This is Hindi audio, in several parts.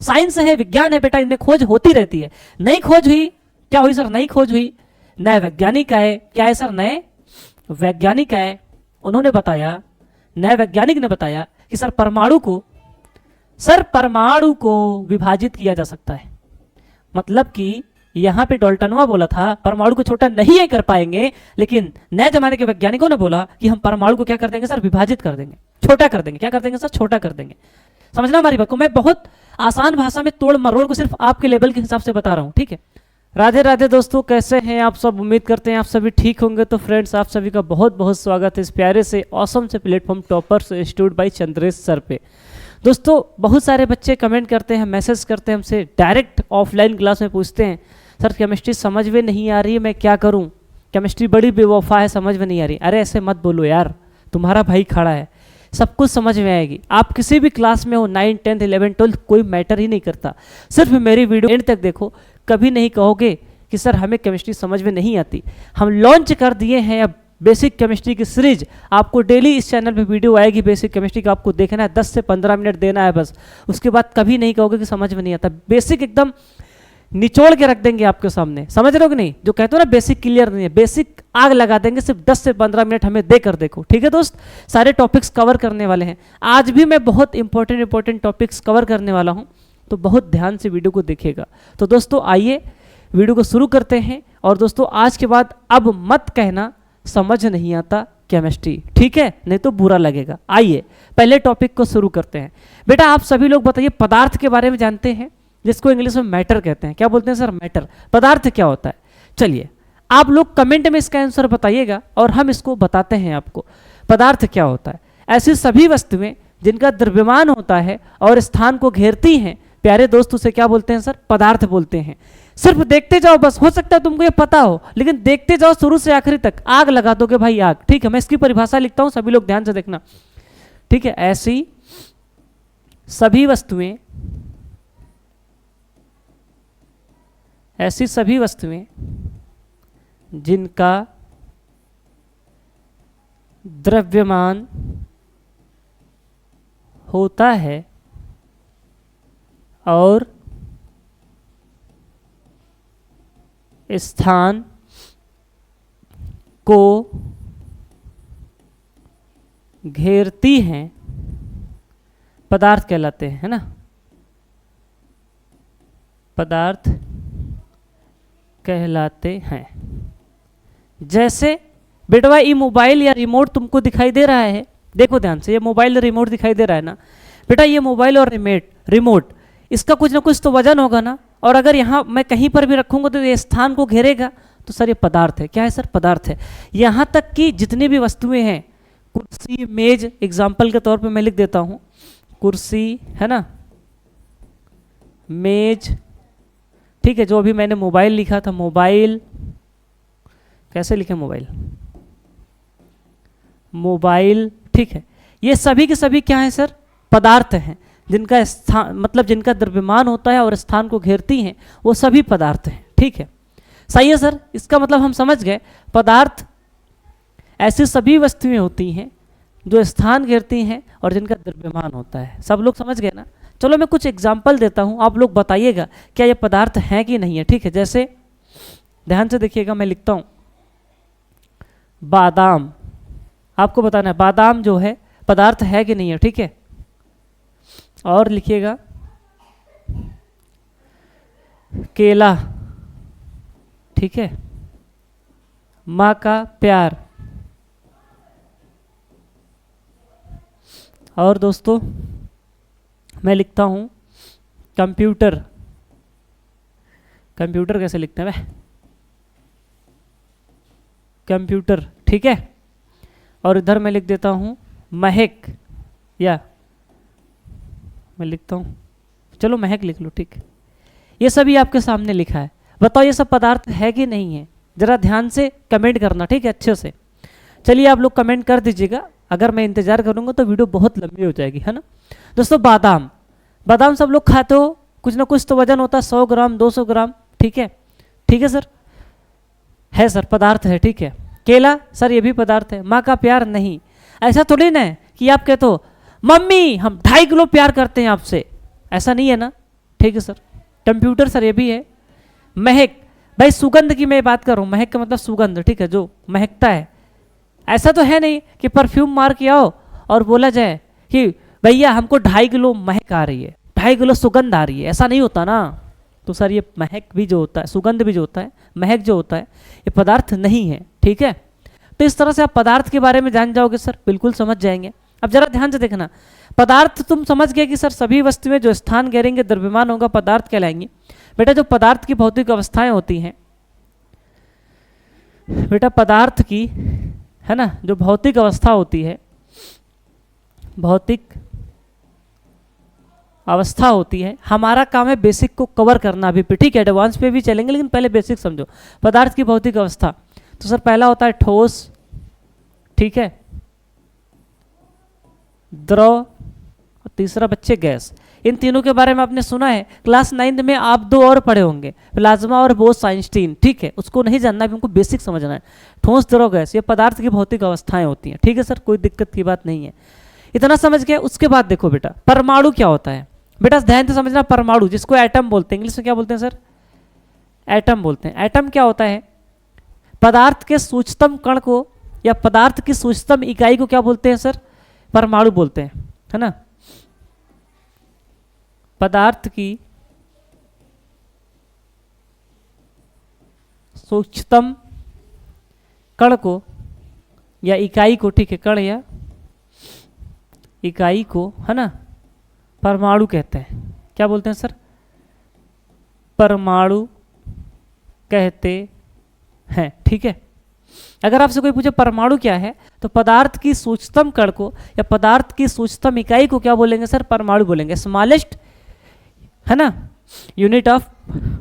साइंस है, विज्ञान है बेटा, इनमें खोज होती रहती है। नई खोज हुई, क्या हुई सर? नई खोज हुई, नए वैज्ञानिक आए। क्या है सर? नए वैज्ञानिक आए। उन्होंने बताया, नए वैज्ञानिक ने बताया कि सर परमाणु को विभाजित किया जा सकता है। मतलब कि यहां पे डॉल्टनवा बोला था परमाणु को छोटा नहीं कर पाएंगे, लेकिन नए जमाने के वैज्ञानिकों ने बोला कि हम परमाणु को क्या कर देंगे सर? विभाजित कर देंगे, छोटा कर देंगे। क्या कर देंगे सर? छोटा कर देंगे। समझना हमारी बात को, मैं बहुत आसान भाषा में तोड़ मरोड़ को सिर्फ आपके लेवल के हिसाब से बता रहा हूं, ठीक है। राधे राधे दोस्तों, कैसे हैं आप सब? उम्मीद करते हैं आप सभी ठीक होंगे। तो फ्रेंड्स, आप सभी का बहुत बहुत स्वागत है इस प्यारे से ऑसम से platform toppers institute by Chandresh sir पे। दोस्तों, बहुत सारे बच्चे कमेंट करते हैं, मैसेज करते हैं हमसे, डायरेक्ट ऑफलाइन क्लास में पूछते हैं सर केमिस्ट्री समझ में नहीं आ रही है, मैं क्या करूं? केमिस्ट्री बड़ी बेवफा है, समझ में नहीं आ रही। अरे ऐसे मत बोलो यार, तुम्हारा भाई खड़ा है, सब कुछ समझ में आएगी। आप किसी भी क्लास में हो, 9, 10, 11, 12, कोई मैटर ही नहीं करता। सिर्फ मेरी वीडियो एंड तक देखो, कभी नहीं कहोगे कि सर हमें केमिस्ट्री समझ में नहीं आती। हम लॉन्च कर दिए हैं अब बेसिक केमिस्ट्री की सीरीज। आपको डेली इस चैनल पे वीडियो आएगी बेसिक केमिस्ट्री का, आपको देखना है, 10 से 15 मिनट देना है बस। उसके बाद कभी नहीं कहोगे कि समझ में नहीं आता। बेसिक एकदम निचोड़ के रख देंगे आपके सामने, समझ रहे हो कि नहीं? जो कहते हो ना बेसिक क्लियर नहीं है, बेसिक आग लगा देंगे। सिर्फ 10 से 15 मिनट हमें देकर देखो, ठीक है दोस्त। सारे टॉपिक्स कवर करने वाले हैं आज भी। मैं बहुत इंपॉर्टेंट टॉपिक्स कवर करने वाला हूं, तो बहुत ध्यान से वीडियो को देखिएगा। तो दोस्तों आइए वीडियो को शुरू करते हैं। और दोस्तों, आज के बाद अब मत कहना समझ नहीं आता केमिस्ट्री, ठीक है? नहीं तो बुरा लगेगा। आइए पहले टॉपिक को शुरू करते हैं। बेटा आप सभी लोग बताइए, पदार्थ के बारे में जानते हैं, जिसको इंग्लिश में मैटर कहते हैं। क्या बोलते हैं सर? मैटर। पदार्थ क्या होता है? चलिए आप लोग कमेंट में इसका आंसर बताइएगा और हम इसको बताते हैं आपको। पदार्थ क्या होता है? ऐसी सभी वस्तुएं जिनका द्रव्यमान होता है और स्थान को घेरती हैं, प्यारे दोस्त, उसे क्या बोलते हैं सर? पदार्थ बोलते हैं। सिर्फ देखते जाओ बस, हो सकता है तुमको ये पता हो, लेकिन देखते जाओ शुरू से आखिरी तक, आग लगा दोगे भाई, आग। ठीक है, मैं इसकी परिभाषा लिखता हूं, सभी लोग ध्यान से देखना, ठीक है। ऐसी सभी वस्तुएं जिनका द्रव्यमान होता है और स्थान को घेरती हैं, पदार्थ कहलाते हैं, है ना? पदार्थ कहलाते हैं। जैसे बेटवा ये मोबाइल या रिमोट तुमको दिखाई दे रहा है, देखो ध्यान से, ये मोबाइल रिमोट दिखाई दे रहा है ना बेटा? ये मोबाइल और रिमोट इसका कुछ ना कुछ तो वजन होगा ना, और अगर यहाँ मैं कहीं पर भी रखूंगा तो ये स्थान को घेरेगा, तो सर ये पदार्थ है। क्या है सर? पदार्थ है। यहाँ तक कि जितनी भी वस्तुएं हैं, कुर्सी, मेज, एग्जाम्पल के तौर पे मैं लिख देता हूँ, कुर्सी है ना, मेज, ठीक है। जो अभी मैंने मोबाइल लिखा था, मोबाइल कैसे लिखे? मोबाइल, ठीक है। ये सभी के सभी क्या है सर? पदार्थ हैं, जिनका स्थान मतलब जिनका द्रव्यमान होता है और स्थान को घेरती हैं, वो सभी पदार्थ हैं, ठीक है। सही है सर? इसका मतलब हम समझ गए, पदार्थ ऐसी सभी वस्तुएं होती हैं जो स्थान घेरती हैं और जिनका द्रव्यमान होता है। सब लोग समझ गए ना? चलो मैं कुछ एग्जाम्पल देता हूं, आप लोग बताइएगा क्या ये पदार्थ है कि नहीं है, ठीक है। जैसे ध्यान से देखिएगा, मैं लिखता हूं बादाम, आपको बताना है बादाम जो है पदार्थ है कि नहीं है, ठीक है। और लिखिएगा केला, ठीक है। माँ का प्यार। और दोस्तों मैं लिखता हूं कंप्यूटर। कंप्यूटर कैसे लिखते हैं? कंप्यूटर, ठीक है। और इधर मैं लिख देता हूं महक, या मैं लिखता हूं, चलो महक लिख लो, ठीक है। ये सभी आपके सामने लिखा है, बताओ ये सब पदार्थ है कि नहीं है? जरा ध्यान से कमेंट करना, ठीक है, अच्छे से। चलिए आप लोग कमेंट कर दीजिएगा, अगर मैं इंतजार करूंगा तो वीडियो बहुत लंबी हो जाएगी, है ना दोस्तों। बादाम सब लोग खाते हो, कुछ ना कुछ तो वजन होता है, 100 ग्राम 200 ग्राम, ठीक है, ठीक है सर, है सर, पदार्थ है, ठीक है। केला सर ये भी पदार्थ है। माँ का प्यार नहीं, ऐसा थोड़ी ना है कि आप कहते हो मम्मी हम 2.5 किलो प्यार करते हैं आपसे, ऐसा नहीं है ना, ठीक है सर। कंप्यूटर सर ये भी है। महक, भाई सुगंध की मैं बात कर रहा हूँ, महक का मतलब सुगंध, ठीक है, जो महकता है। ऐसा तो है नहीं कि परफ्यूम मार के आओ और बोला जाए कि भैया हमको 2.5 किलो महक आ रही है, 2.5 किलो सुगंध आ रही है, ऐसा नहीं होता ना। तो सर ये महक भी जो होता है, सुगंध भी जो होता है, महक जो होता है, ये पदार्थ नहीं है, ठीक है। तो इस तरह से आप पदार्थ के बारे में जान जाओगे सर, बिल्कुल समझ जाएंगे। अब जरा ध्यान से देखना, पदार्थ तुम समझ गए कि सर सभी वस्तुएं जो स्थान घेरेंगे द्रव्यमान होगा पदार्थ कहलाएंगी। बेटा जो पदार्थ की भौतिक अवस्थाएं होती हैं, बेटा पदार्थ की, है ना, जो भौतिक अवस्था होती है, भौतिक अवस्था होती है, हमारा काम है बेसिक को कवर करना अभी पे, ठीक है, एडवांस पे भी चलेंगे लेकिन पहले बेसिक समझो। पदार्थ की भौतिक अवस्था, तो सर पहला होता है ठोस, ठीक है, द्रव, और तीसरा बच्चे गैस। इन तीनों के बारे में आपने सुना है, क्लास 9 में आप 2 और पढ़े होंगे, प्लाज्मा और बोस-आइंस्टीन, ठीक है, उसको नहीं जानना है, हमको बेसिक समझना है। ठोस, द्रव, गैस, ये पदार्थ की भौतिक अवस्थाएं होती हैं, ठीक है सर, कोई दिक्कत की बात नहीं है, इतना समझ गए। उसके बाद देखो बेटा परमाणु क्या होता है, बेटा ध्यान से समझना। परमाणु जिसको एटम बोलते हैं, इंग्लिश में क्या बोलते हैं सर, एटम बोलते हैं। एटम क्या होता है, पदार्थ के सूक्ष्मतम कण को या पदार्थ की सूक्ष्मतम इकाई को क्या बोलते हैं सर, परमाणु बोलते हैं, है ना। पदार्थ की सूक्ष्मतम कण को या इकाई को, ठीक है, कण या इकाई को, है ना, परमाणु कहते हैं। क्या बोलते हैं सर, परमाणु कहते हैं, ठीक है। अगर आपसे कोई पूछे परमाणु क्या है, तो पदार्थ की सूक्ष्मतम कण को या पदार्थ की सूक्ष्मतम इकाई को क्या बोलेंगे सर, परमाणु बोलेंगे। स्मॉलेस्ट, है ना, यूनिट ऑफ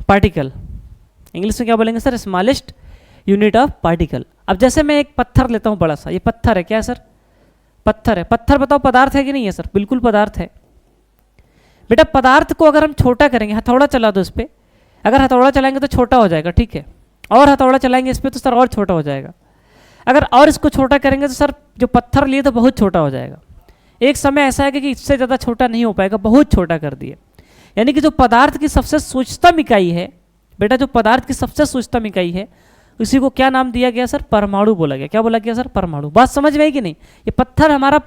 पार्टिकल, इंग्लिश में क्या बोलेंगे sir, smallest unit of particle. अब जैसे मैं एक पत्थर लेता हूँ, बड़ा सा, ये पत्थर है, क्या सर, पत्थर है। पत्थर बताओ पदार्थ है कि नहीं है सर, बिल्कुल पदार्थ है। बेटा पदार्थ को अगर हम छोटा करेंगे, हथौड़ा चला दो इस पर, अगर हथौड़ा चलाएंगे तो छोटा हो जाएगा, ठीक है, और हथौड़ा चलाएंगे इस पर तो सर और छोटा हो जाएगा। अगर और इसको छोटा करेंगे तो सर जो पत्थर लिए तो बहुत छोटा हो जाएगा। एक समय ऐसा है कि इससे ज़्यादा छोटा नहीं हो पाएगा, बहुत छोटा कर दिए। यानी कि जो पदार्थ की सबसे सूक्ष्मतम इकाई है, बेटा जो पदार्थ की सबसे सूक्ष्मतम इकाई है, उसी को क्या नाम दिया गया सर, परमाणु बोला गया। क्या बोला गया सर, परमाणु। बात समझ में आई कि नहीं। ये पत्थर हमारा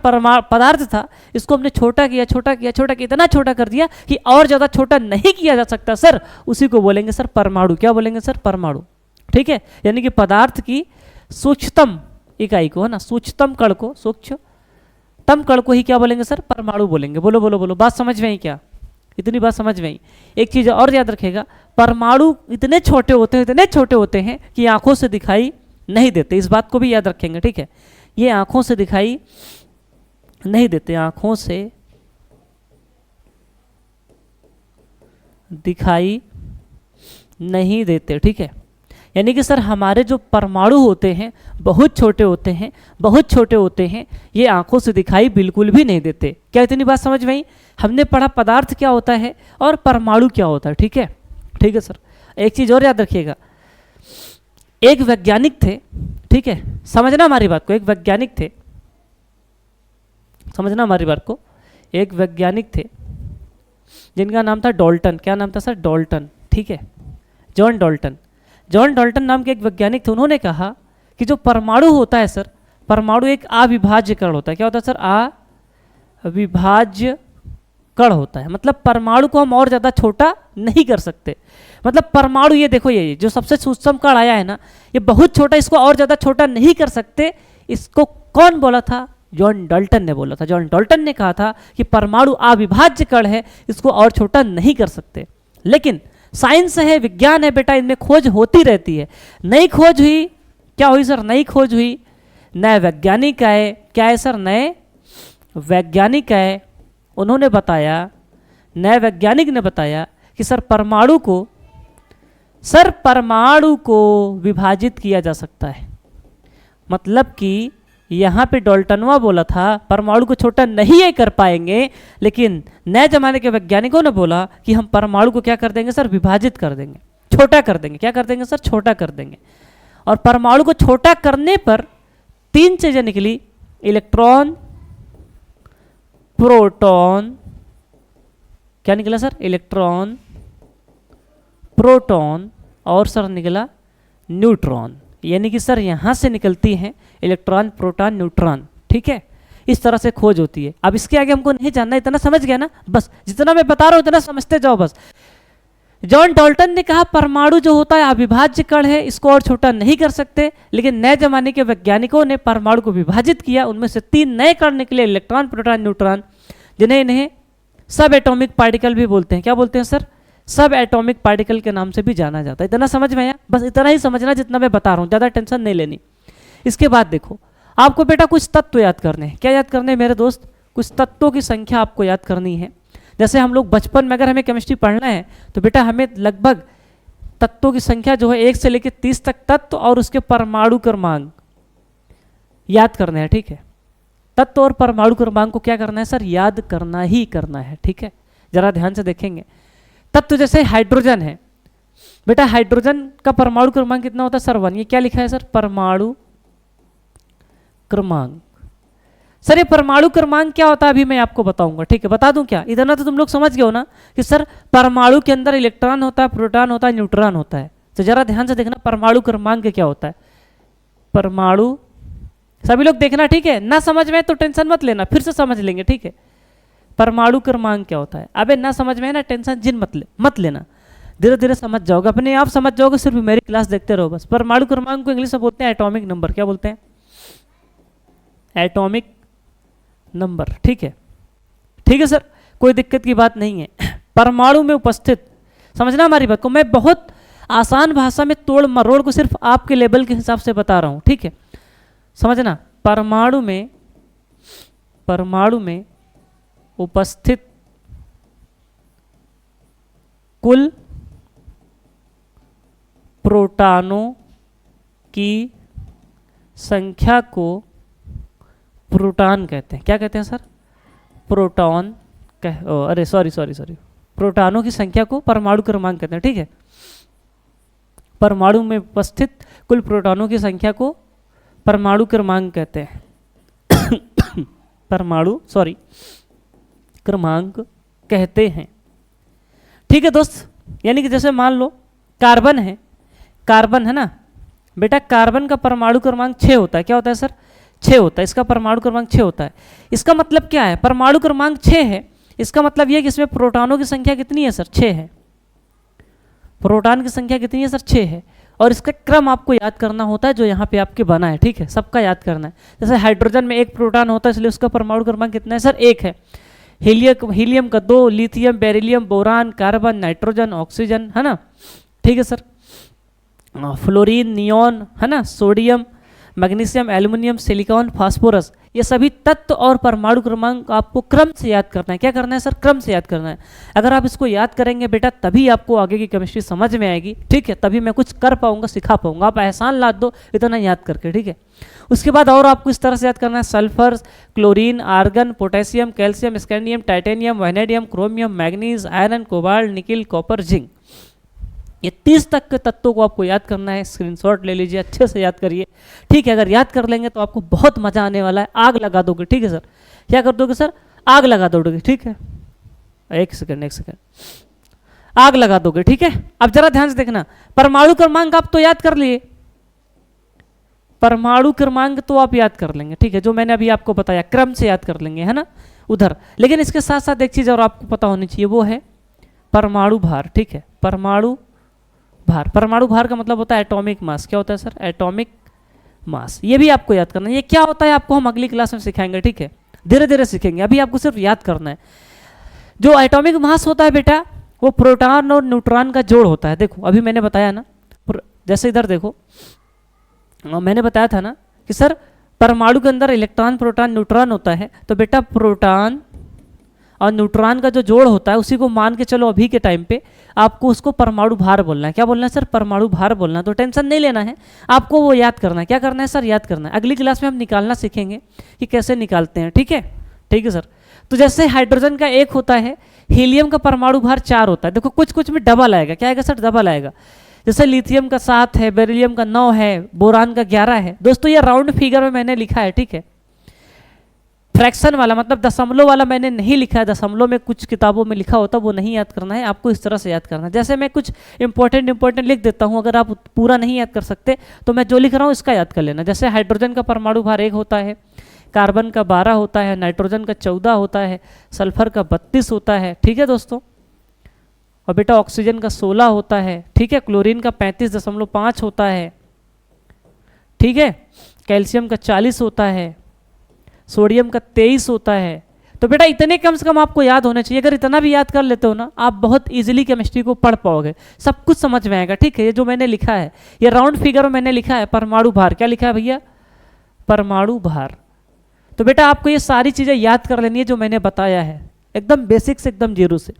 पदार्थ था, इसको हमने छोटा किया, छोटा किया, छोटा किया, इतना छोटा कर दिया कि और ज़्यादा छोटा नहीं किया जा सकता सर, उसी को बोलेंगे सर परमाणु। क्या बोलेंगे सर, परमाणु, ठीक है। यानी कि पदार्थ की सूक्ष्मतम इकाई को, है ना, सूक्ष्मतम कण को, सूक्ष्मतम कण को ही क्या बोलेंगे सर, परमाणु बोलेंगे। बोलो बोलो बोलो, बात समझ में आई क्या, इतनी बात समझ में आई। एक चीज़ और याद रखेगा, परमाणु इतने छोटे होते हैं, इतने छोटे होते हैं कि आंखों से दिखाई नहीं देते। इस बात को भी याद रखेंगे, ठीक है। ये आंखों से दिखाई नहीं देते, आंखों से दिखाई नहीं देते, ठीक है। यानी कि सर हमारे जो परमाणु होते हैं बहुत छोटे होते हैं, बहुत छोटे होते हैं, ये आंखों से दिखाई बिल्कुल भी नहीं देते। क्या इतनी बात समझ में आई। हमने पढ़ा पदार्थ क्या होता है और परमाणु क्या होता है, ठीक है, ठीक है सर। एक चीज़ और याद रखिएगा, एक वैज्ञानिक थे, ठीक है, समझना हमारी बात को, एक वैज्ञानिक थे, समझना हमारी बात को, एक वैज्ञानिक थे जिनका नाम था डॉल्टन। क्या नाम था सर, डॉल्टन, ठीक है, जॉन डॉल्टन। जॉन डॉल्टन नाम के एक वैज्ञानिक थे, उन्होंने कहा कि जो परमाणु होता है सर, परमाणु एक अविभाज्य कण होता है। क्या होता है सर, अविभाज्य कण होता है। मतलब परमाणु को हम और ज़्यादा छोटा नहीं कर सकते। मतलब परमाणु, ये देखो, ये जो सबसे सूक्ष्म कण आया है ना, ये बहुत छोटा, इसको और ज़्यादा छोटा नहीं कर सकते। इसको कौन बोला था, जॉन डॉल्टन ने बोला था। जॉन डॉल्टन ने कहा था कि परमाणु अविभाज्य कण है, इसको और छोटा नहीं कर सकते। लेकिन साइंस है, विज्ञान है बेटा, इनमें खोज होती रहती है। नई खोज हुई, क्या हुई सर, नई खोज हुई, नए वैज्ञानिक आए। क्या है सर, नए वैज्ञानिक आए, उन्होंने बताया, नए वैज्ञानिक ने बताया कि सर परमाणु को विभाजित किया जा सकता है। मतलब कि यहाँ पे डॉल्टनवा बोला था परमाणु को छोटा नहीं कर पाएंगे, लेकिन नए जमाने के वैज्ञानिकों ने बोला कि हम परमाणु को क्या कर देंगे सर, विभाजित कर देंगे, छोटा कर देंगे। क्या कर देंगे सर, छोटा कर देंगे। और परमाणु को छोटा करने पर 3 चीजें निकली, इलेक्ट्रॉन, प्रोटॉन, क्या निकला सर? इलेक्ट्रॉन, प्रोटॉन और सर निकला न्यूट्रॉन। यानी कि सर यहाँ से निकलती हैं इलेक्ट्रॉन, प्रोटॉन, न्यूट्रॉन। ठीक है, इस तरह से खोज होती है। अब इसके आगे हमको नहीं जानना, इतना समझ गया ना? बस जितना मैं बता रहा हूँ उतना समझते जाओ बस। जॉन डाल्टन ने कहा परमाणु जो होता है अविभाज्य कण है, इसको और छोटा नहीं कर सकते, लेकिन नए जमाने के वैज्ञानिकों ने परमाणु को विभाजित किया, उनमें से 3 नए कण निकले, इलेक्ट्रॉन, प्रोटॉन, न्यूट्रॉन, जिन्हें इन्हें सब एटॉमिक पार्टिकल भी बोलते हैं। क्या बोलते हैं सर? सब एटॉमिक पार्टिकल के नाम से भी जाना जाता है। इतना समझ में आया? बस इतना ही समझना जितना मैं बता रहा हूँ, ज़्यादा टेंशन नहीं लेनी। इसके बाद देखो, आपको बेटा कुछ तत्व याद करने हैं। क्या याद करने हैं मेरे दोस्त? कुछ तत्वों की संख्या आपको याद करनी है। जैसे हम लोग बचपन में अगर हमें केमिस्ट्री पढ़ना है तो बेटा हमें लगभग तत्वों की संख्या जो है 1 से लेकर 30 तक तत्व और उसके परमाणु क्रमांक याद करने हैं। ठीक है, तत्व और परमाणु क्रमांक को क्या करना है सर? याद करना ही करना है। ठीक है, जरा ध्यान से देखेंगे। तत्व जैसे हाइड्रोजन है बेटा, हाइड्रोजन का परमाणु क्रमांक कितना होता है सर? 1। ये क्या लिखा है सर? परमाणु क्रमांक। सर ये परमाणु क्रमांक क्या होता है अभी मैं आपको बताऊंगा। ठीक है, बता दूं क्या? इतना तो तुम लोग समझ गए हो ना कि सर परमाणु के अंदर इलेक्ट्रॉन होता है, प्रोटॉन होता है, न्यूट्रॉन होता है। तो जरा ध्यान से देखना परमाणु क्रमांक क्या होता है। परमाणु, सभी लोग देखना, ठीक है? ना समझ में तो टेंशन मत लेना, फिर से समझ लेंगे। ठीक है, परमाणु क्रमांक क्या होता है? अबे ना समझ में है ना, टेंशन जिन मत लेना, धीरे धीरे समझ जाओगे, अपने आप समझ जाओगे, सिर्फ मेरी क्लास देखते रहो बस। परमाणु क्रमांक को इंग्लिश में बोलते हैं एटॉमिक नंबर। क्या बोलते हैं? Atomic number. ठीक है, ठीक है सर, कोई दिक्कत की बात नहीं है। परमाणु में उपस्थित, समझना हमारी बात को, मैं बहुत आसान भाषा में तोड़ मरोड़ को सिर्फ आपके लेवल के हिसाब से बता रहा हूं। ठीक है, समझना। परमाणु में उपस्थित कुल प्रोटॉनों की संख्या को प्रोटॉन कहते हैं। क्या कहते हैं सर? प्रोटॉन अरे सॉरी, प्रोटॉनों की संख्या को परमाणु क्रमांक कहते हैं। ठीक है, परमाणु में उपस्थित कुल प्रोटॉनों की संख्या को परमाणु क्रमांक कहते हैं। क्रमांक कहते हैं। ठीक है दोस्त, यानी कि जैसे मान लो कार्बन है ना बेटा, कार्बन का परमाणु क्रमांक 6 होता है। क्या होता है सर? 6 होता है। इसका परमाणु क्रमांक 6 होता है। इसका मतलब क्या है? परमाणु क्रमांक 6 है, इसका मतलब यह है कि इसमें प्रोटॉनों की संख्या कितनी है सर? 6 है। प्रोटॉन की संख्या कितनी है सर? 6 है। और इसका क्रम आपको याद करना होता है जो यहाँ पे आपके बना है। ठीक है, सबका याद करना है। जैसे हाइड्रोजन में 1 प्रोटॉन होता है, इसलिए उसका परमाणु क्रमांक कितना है सर? 1 है। हीलियम का 2, lithium, beryllium, boron, carbon, nitrogen, oxygen, है ना? ठीक है सर, फ्लोरीन, नियॉन, है ना, sodium, magnesium, aluminium, silicon, phosphorus, ये सभी तत्व और परमाणु क्रमांक आपको क्रम से याद करना है। क्या करना है सर? क्रम से याद करना है। अगर आप इसको याद करेंगे बेटा तभी आपको आगे की केमिस्ट्री समझ में आएगी। ठीक है, तभी मैं कुछ कर पाऊंगा, सिखा पाऊंगा। आप एहसान लाद दो इतना याद करके। ठीक है, उसके बाद और आपको इस तरह से याद करना है: sulphur, chlorine, argon, potassium, calcium, scandium, titanium, vanadium, chromium, manganese, iron, cobalt, nickel, copper, zinc. ये 30 तक के तत्वों को आपको याद करना है। स्क्रीनशॉट ले लीजिए, अच्छे से याद करिए। ठीक है, अगर याद कर लेंगे तो आपको बहुत मजा आने वाला है। आग लगा दोगे। ठीक है सर, क्या कर दोगे सर? आग लगा दोगे। ठीक है, एक सेकंड, आग लगा दोगे। ठीक है, अब जरा ध्यान से देखना, परमाणु क्रमांक आप तो याद कर लिए, परमाणु क्रमांक तो आप याद कर लेंगे। ठीक है, जो मैंने अभी आपको बताया क्रम से याद कर लेंगे, है ना उधर। लेकिन इसके साथ साथ एक चीज और आपको पता होनी चाहिए, वो है परमाणु भार। ठीक है, परमाणु भार का मतलब होता है एटॉमिक मास। क्या होता है सर? Atomic mass. ये भी आपको याद करना है। ये क्या होता है आपको हम अगली क्लास में सिखाएंगे। ठीक है, धीरे धीरे सीखेंगे, अभी आपको सिर्फ याद करना है। जो एटॉमिक मास होता है बेटा, वो प्रोटॉन और न्यूट्रॉन का जोड़ होता है। देखो अभी मैंने बताया ना, जैसे इधर देखो मैंने बताया था ना कि सर परमाणु के अंदर इलेक्ट्रॉन, प्रोटॉन, न्यूट्रॉन होता है। तो बेटा प्रोटॉन और न्यूट्रॉन का जो जोड़ होता है उसी को मान के चलो अभी के टाइम पे आपको उसको परमाणु भार बोलना है। क्या बोलना है सर? परमाणु भार बोलना है। तो टेंशन नहीं लेना है, आपको वो याद करना है। क्या करना है सर? याद करना है। अगली क्लास में हम निकालना सीखेंगे कि कैसे निकालते हैं। ठीक है, ठीक है सर। तो जैसे हाइड्रोजन का 1 होता है, हीलियम का परमाणु भार 4 होता है। देखो कुछ कुछ में डबल आएगा। क्या आएगा सर? डबल आएगा। जैसे लिथियम का 7 है, बेरिलियम का 9 है, बोरान का 11 है। दोस्तों ये राउंड फिगर में मैंने लिखा है। ठीक है, फ्रैक्शन वाला मतलब दशमलव वाला मैंने नहीं लिखा है, दशमलव में कुछ किताबों में लिखा होता वो नहीं याद करना है, आपको इस तरह से याद करना है। जैसे मैं कुछ इंपॉर्टेंट लिख देता हूँ, अगर आप पूरा नहीं याद कर सकते तो मैं जो लिख रहा हूँ इसका याद कर लेना। जैसे हाइड्रोजन का परमाणु भार 1 होता है, कार्बन का 12 होता है, नाइट्रोजन का 14 होता है, सल्फर का 32 होता है, ठीक है दोस्तों। और बेटा ऑक्सीजन का 16 होता है, ठीक है। क्लोरीन का 35.5 होता है, ठीक है। कैल्शियम का 40 होता है, सोडियम का 23 होता है। तो बेटा इतने कम से कम आपको याद होने चाहिए। अगर इतना भी याद कर लेते हो ना, आप बहुत इजीली केमिस्ट्री को पढ़ पाओगे, सब कुछ समझ में आएगा, ठीक है। ये जो मैंने लिखा है, ये राउंड फिगर में मैंने लिखा है परमाणु भार। क्या लिखा है भैया? परमाणु भार। तो बेटा आपको ये सारी चीज़ें याद कर लेनी है जो मैंने बताया है, एकदम बेसिक से, एकदम जीरो से।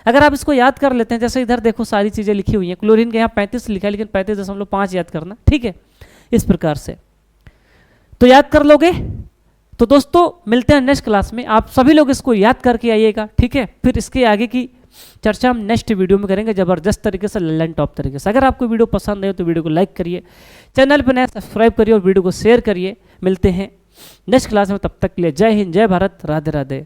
अगर आप इसको याद कर लेते हैं, जैसे इधर देखो सारी चीज़ें लिखी हुई हैं, क्लोरीन के यहाँ 35 लिखा है, लेकिन 35.5 याद करना, ठीक है, इस प्रकार से तो याद कर लोगे। तो दोस्तों मिलते हैं नेक्स्ट क्लास में, आप सभी लोग इसको याद करके आइएगा, ठीक है। फिर इसके आगे की चर्चा हम नेक्स्ट वीडियो में करेंगे, जबरदस्त तरीके से, ललन टॉप तरीके से। अगर आपको वीडियो पसंद आए तो वीडियो को लाइक करिए, चैनल पर नया सब्सक्राइब करिए और वीडियो को शेयर करिए। मिलते हैं नेक्स्ट क्लास में, तब तक के लिए जय हिंद, जय भारत, राधे राधे।